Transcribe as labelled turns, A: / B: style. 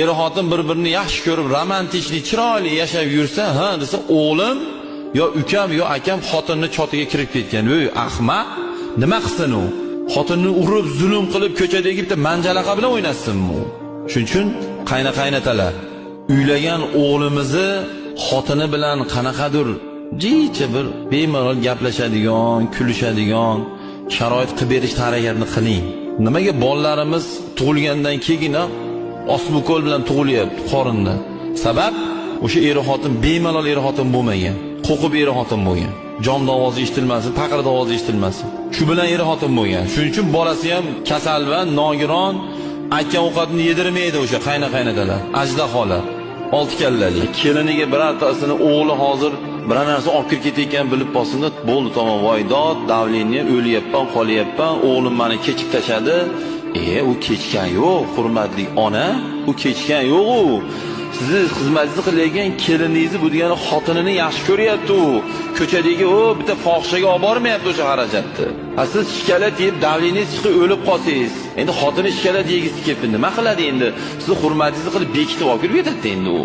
A: er xotin bir-birini yaxshi ko'rib, romantiklik, chiroyli yashab yursa, ha desa, o'g'lim yo ukam yo akam xotinning chotiga kirib ketgan. Voy, ahmaq, nima qilsin u? Xotinni urib, zulm qilib, ko'chadagi bitta manjalaqa bilan o'ynatsinmi? Shuning uchun qaynatalar, uylagan o'g'limizni xotini bilan qanaqadir jicha bir bemalol gaplashadigan, kulishadigan sharoit qilib berishga harakatni qiling. Nimaga bolalarimiz tug'ilgandan keyin osmukol bilan tug'ilyapti qorinda? Sabab o'sha er xotin bemalol er xotin bo'lmagan, qo'qib er xotin bo'lgan. Jomda ovozi eshitilmasin, paqirda ovozi eshitilmasin. Shu bilan er xotin bo'lgan. Shuning uchun bolasi ham kasal va nogiron, aytgan ovqatni yedirmaydi o'sha qaynatalar, ajdaholar. 6 kallali. Keliniga birortasini o'g'li hozir biror narsa olib kirib ketayotgan bilib qolsinda, bo'ldi tamom, voydod, davleniya, o'lyapman, qolyapman, o'g'lim meni kechib tashadi. U kechgan yo'q, hurmatli ona, u kechgan yo'q u. Sizni xizmatingizni qilayotgan keliningizni bu degani xotinini yaxshi ko'ryapti u. Ko'chadagi bitta fohishaga olib bormayapti o'sha xarajatni. Siz shikalat yeb, davleningiz chiqib o'lib qolsangiz, endi xotini shikalat yegisi kelib nima qiladi endi? Sizni hurmatingizni qilib bekitib olib kirib ketadi endi u.